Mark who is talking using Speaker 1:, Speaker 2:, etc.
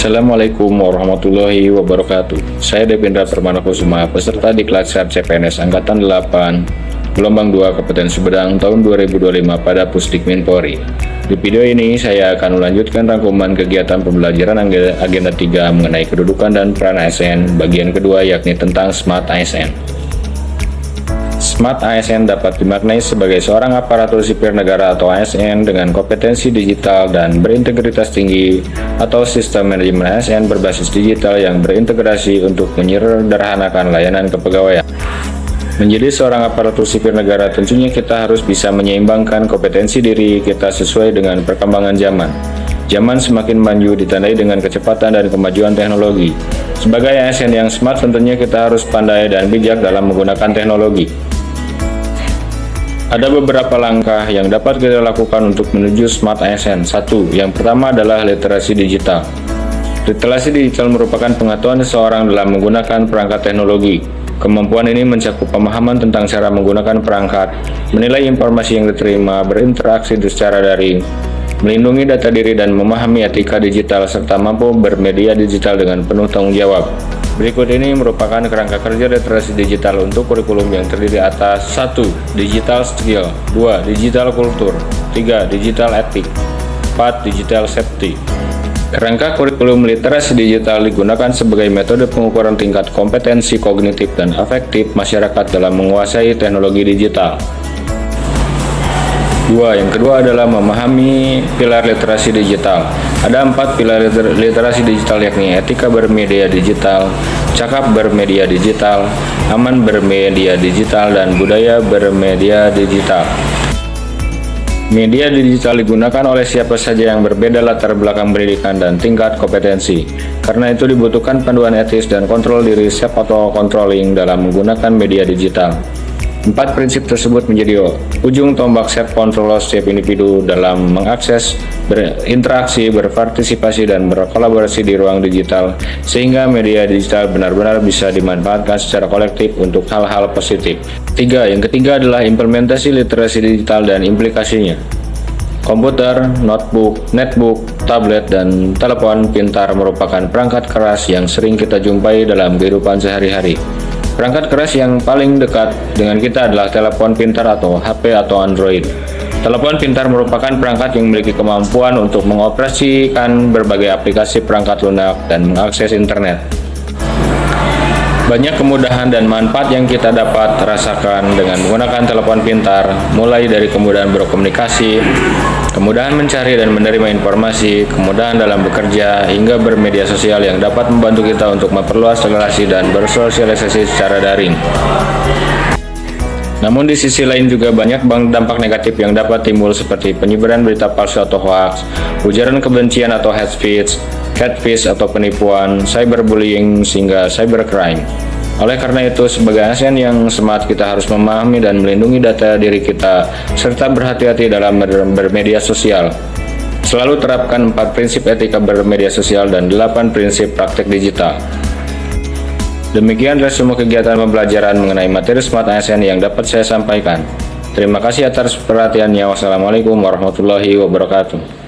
Speaker 1: Assalamualaikum warahmatullahi wabarakatuh. Saya Devendra Permanakusuma, peserta Diklat CPNS Angkatan 8, Gelombang 2 Kabupaten Sumedang tahun 2025 pada Pusdikmin Polri. Di video ini saya akan melanjutkan rangkuman kegiatan pembelajaran agenda 3 mengenai kedudukan dan peran ASN bagian kedua, yakni tentang Smart ASN. Smart ASN dapat dimaknai sebagai seorang aparatur sipil negara atau ASN dengan kompetensi digital dan berintegritas tinggi, atau sistem manajemen ASN berbasis digital yang berintegrasi untuk menyederhanakan layanan kepegawaian. Menjadi seorang aparatur sipil negara, tentunya kita harus bisa menyeimbangkan kompetensi diri kita sesuai dengan perkembangan zaman. Zaman semakin maju ditandai dengan kecepatan dan kemajuan teknologi. Sebagai ASN yang smart, tentunya kita harus pandai dan bijak dalam menggunakan teknologi. Ada beberapa langkah yang dapat kita lakukan untuk menuju Smart ASN. 1. Yang pertama adalah literasi digital. Literasi digital merupakan pengetahuan seseorang dalam menggunakan perangkat teknologi. Kemampuan ini mencakup pemahaman tentang cara menggunakan perangkat, menilai informasi yang diterima, berinteraksi secara daring, melindungi data diri, dan memahami etika digital, serta mampu bermedia digital dengan penuh tanggung jawab. Berikut ini merupakan kerangka kerja literasi digital untuk kurikulum yang terdiri atas 1. Digital skill, 2. Digital kultur, 3. Digital etik, 4. Digital safety. Kerangka kurikulum literasi digital digunakan sebagai metode pengukuran tingkat kompetensi kognitif dan afektif masyarakat dalam menguasai teknologi digital. 2. Yang kedua adalah memahami pilar literasi digital. Ada 4 pilar literasi digital, yakni etika bermedia digital, cakap bermedia digital, aman bermedia digital, dan budaya bermedia digital. Media digital digunakan oleh siapa saja yang berbeda latar belakang pendidikan dan tingkat kompetensi. Karena itu dibutuhkan panduan etis dan kontrol diri self atau controlling dalam menggunakan media digital. 4 prinsip tersebut menjadi ujung tombak self control setiap individu dalam mengakses, berinteraksi, berpartisipasi, dan berkolaborasi di ruang digital, sehingga media digital benar-benar bisa dimanfaatkan secara kolektif untuk hal-hal positif. 3. Yang ketiga adalah implementasi literasi digital dan implikasinya. Komputer, notebook, netbook, tablet, dan telepon pintar merupakan perangkat keras yang sering kita jumpai dalam kehidupan sehari-hari. Perangkat keras yang paling dekat dengan kita adalah telepon pintar atau HP atau Android. Telepon pintar merupakan perangkat yang memiliki kemampuan untuk mengoperasikan berbagai aplikasi perangkat lunak dan mengakses internet. Banyak kemudahan dan manfaat yang kita dapat rasakan dengan menggunakan telepon pintar, mulai dari kemudahan berkomunikasi, kemudahan mencari dan menerima informasi, kemudahan dalam bekerja, hingga bermedia sosial yang dapat membantu kita untuk memperluas relasi dan bersosialisasi secara daring. Namun di sisi lain juga banyak dampak negatif yang dapat timbul, seperti penyebaran berita palsu atau hoax, ujaran kebencian atau hate speech, catfish atau penipuan, cyberbullying, sehingga cybercrime. Oleh karena itu, sebagai ASN yang smart, kita harus memahami dan melindungi data diri kita, serta berhati-hati dalam bermedia sosial. Selalu terapkan 4 prinsip etika bermedia sosial dan 8 prinsip praktek digital. Demikian resume kegiatan pembelajaran mengenai materi Smart ASN yang dapat saya sampaikan. Terima kasih atas perhatiannya. Wassalamualaikum warahmatullahi wabarakatuh.